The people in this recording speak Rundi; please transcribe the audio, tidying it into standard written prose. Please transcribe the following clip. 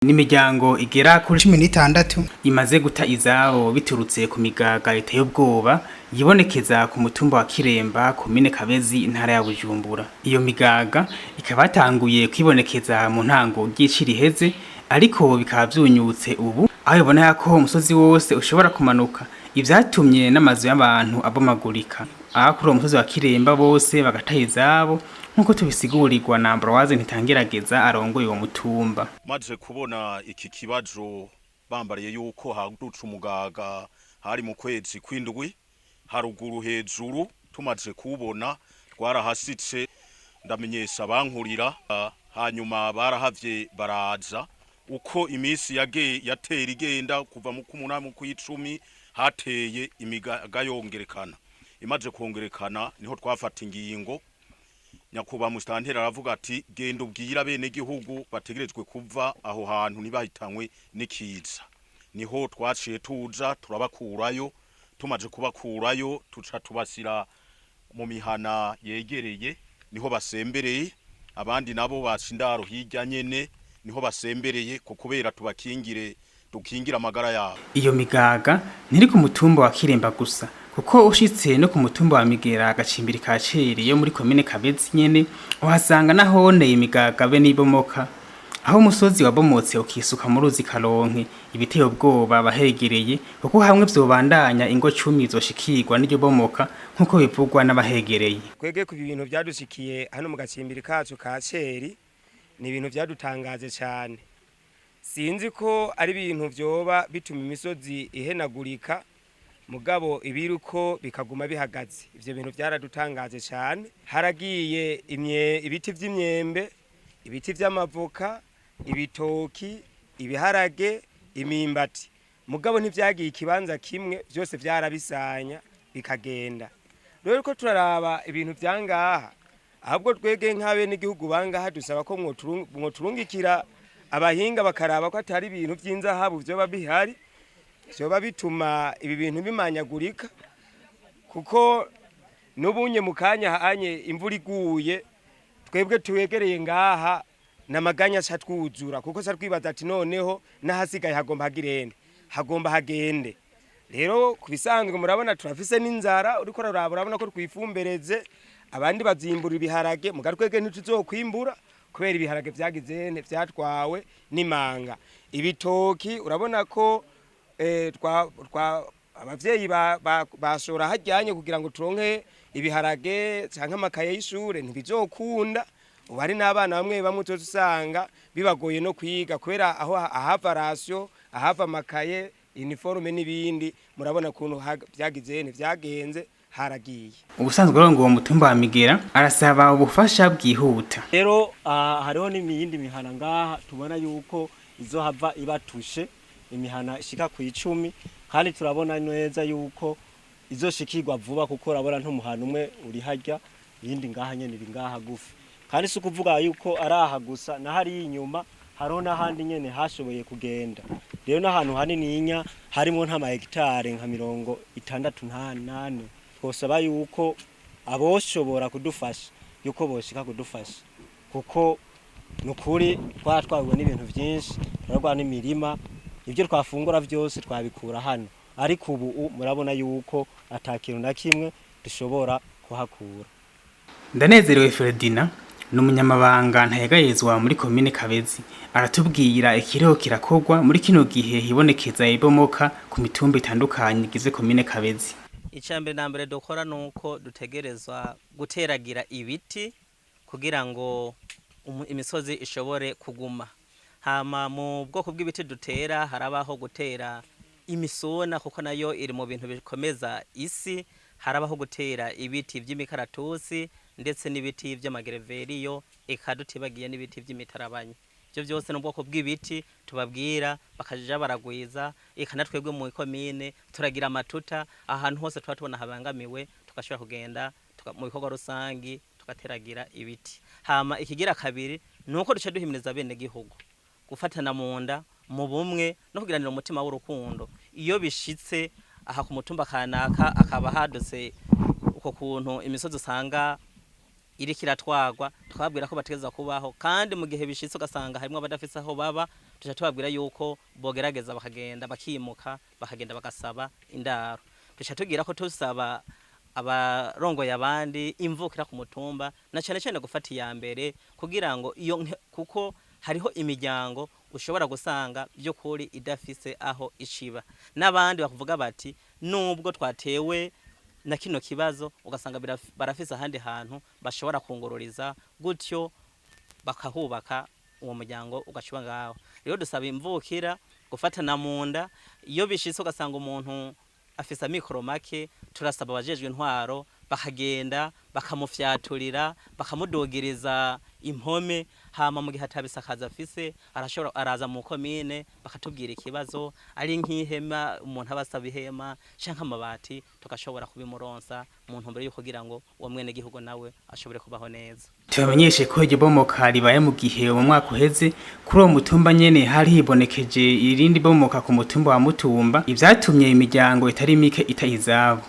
Nimiryango igera kuri 16 imaze guta izabo biturutse kumigaga iteyubwoba yibonekeza ku mutumba wa Kiremba komine Kabezi intara ya Bujumbura. Iyo migaga ikaba yatanguye kwibonekeza mu ntango ryici riheze, ariko bikaba vyunyutse ubu aho iboneka ko umusozi wose ushobora kumanuka, ivyatumye n'amazu y'abantu abomagurika. Aha kuri uwo musozi wa Kiremba bose bagata izabo nkuko tubisigurirwa na Ambroise ntitangerageza arongoye uwo mutumba. Maze kubona iki kibazo bambariye yuko haduca umugaga hari mu kwezi kwindwi haruguru hejuru, tumaze kubona twarahasitse ndamenyesha bankurira, hanyuma barahavye baraza uko imisi yatera igenda kuva mu 8 mu 10 hateye imigaga yongerekana. Imaze kongerekana niho twafata ingingo. Nyakuba mustantera aravuga ati genda ubwira bene gihugu bategerejwe kuva aho hantu nibahitanywe n'ikiza. Niho twaciye tuja turabakurayo, tumaze kubakurayo tuca tubasira mu mihana yegereye, niho basembereye, abandi nabo bacindaro hirya nyene niho basembereye kubera dukingira amagara yabo. Iyo migaga ntiri ku mutumba wa Kiremba gusa, kuko ushitse no ku mutumba wa Migera agacimbiri ka Ceri yo muri komine Kabezi nyene uhasanga nahone imigaga be n'ibibomoka, aho umusozi wabomotse ukisuka mu ruzi Karonke. Ibiteyubwoba bahegereye kuko hamwe vyobandanya ingo 10 zoshikirwa n'iryo bomoka nkuko bivugwa n'abahegereye. Kwege ku bintu vyadushikiye hano mu gacimbiri kacu ka Ceri ni ibintu vyadutangaje cyane. Sinzi ko ari ibintu vyoba bituma imisozi ihenagurika, mugabo ibiruko bikaguma bihagaze. Ivyo bintu vyaradutangaje cyane. Haragiye ibiti vy'imyembe, ibiti vy'amavoka, ibitoki, ibiharage, imimbati, mugabo ntivyagiye ikibanza kimwe, vyose vyarabisanya bikagenda. Rero ko turaraba ibintu vyangaha, ahubwo twege nk'abe n'igihugu bangaha dusaba ko mwoturungikira abahinga bakaraba ko atari ibintu vy'inzahabu vyoba bihari, vyoba bituma ibi bintu bimanyagurika, kuko n'ubunye mukanya hanye imvura iguye twebwe tuwegereye ngaha namaganya catwuzura, kuko satwibaza ati noneho nahasigaye hagomba hagende. Rero kubisanzwe murabona turafise n'inzara, uriko urabona ko twifumbereze, abandi bazimbura ibiharage mugatwege ntituzokwimbura kubera ibiharage vyagizene vyatwawe n'imanga. Ibitoki urabona ko abavyeyi bashora hajyanye kugira ngo turonke ibiharage canke amakaye y'ishure ntibizokunda. Ubu hari n'abana bamwe tuzusanga bibagoye no kwiga kubera aho ahava rasyo, ahava amakaye, uniforme n'ibindi. Murabona kuntu vyagizene vyagenze haragiye. Ubusanzwe rero ngo uwo mutumba wa Migera arasaba ubufasha bwihuta. Rero hariho n'imiyindi mihana ngaha tubona yuko izohava ibatushe, imihana ishika ku 10, kandi turabona neza yuko izoshikirwa vuba kuko urabona ntumuhana umwe uri harya, yindi ngaha nyene iri ngaha gufi. Kandi si kuvuga yuko araha gusa, na hari inyuma hariho n'ahandi nyene hashoboye kugenda. Rero n'ahantu hanininya harimo nta hegitare nka 68. Twosaba yuko aboshobora kudufasha yuko boshika kudufasha, kuko nukuri twatwagwa n'ibintu vyinshi, turagwa n'imirima, ibyo twafungura vyose twabikura hano, ariko ubu murabona yuko atakintu na kimwe dushobora kuhakura. Ndanezerewe Ferdina n'umunyamabanga ntayegayezwa muri komine Kabezi, aratubwira ikiriho kirakogwa muri kino gihe hibonekeza ibibomoka ku mitumba itandukanye igize komine Kabezi. Icambere nambere dukora nuko dutegerezwa guteragira ibiti kugira ngo imisozi ishobore kuguma. Hama mu bwoko bw'ibiti dutera harabaho gutera imisona, kuko nayo iri mu bintu bikomeza isi. Harabaho gutera ibiti vy'imikaratusi ndetse n'ibiti vy'amagereveriyo, ekadutibagiye n'ibiti vy'imitarabanye. Ivyo vyose n'ubwoko bw'ibiti tubabwira bakaja baragwiza, ikanatwebwe mu komine turagira amatuta ahantu hose twatubona habangamiwe, tukashobora kugenda mu bikorwa rusangi tukateragira ibiti. Hama ikigira kabiri nuko duce duhimiriza bene gihugu gufatana mu nda mu bumwe no kugiranira umutima w'urukundo. Iyo bishitse aha ku mutumba kanaka akaba hadose uko kuntu imisozi usanga iri kiratwagwa, twabwira ko bategeza kubaho, kandi mu gihe bishitse ugasanga harimo abadafise aho baba tuca tubabwira yuko bogerageza bakagenda bakimuka bakagenda bagasaba indaro. Tuca tugira ko tusaba abarongoye abandi imvukira ku mutumba na cyane cyane gufata iya mbere kugira ngo kuko hariho imiryango ushobora gusanga byo kuri idafise aho iciba, n'abandi bakuvuga bati nubwo twatewe na kino kibazo ugasanga barafise ahandi hantu bashobora kungururiza gutyo bakahubaka uwo muryango ugaciba ngaho. Rero dusaba imvukira gufatana mu nda, iyo bishitse ugasanga umuntu afise amikoro make, turasaba abajejwe intwaro bakagenda bakamufyaturira bakamudogiriza impome, hama mu gihe atabisakaza afise araza mu komine bakatubwira ikibazo, ari nk'ihema umuntu abasaba ihema canke amabati tukashobora kubimuronsa mu ntumbero yo kugira ngo uwo mwene gihugu nawe ashobore kubaho neza. Tubamenyeshe ko igibomoka ribaye mu gihe mu mwaka uheze kuri uwo mutumba nyene hari hibonekeje irindi bomoka ku mutumba wa Mutumba, ivyatumye imiryango itari mike ita izabo.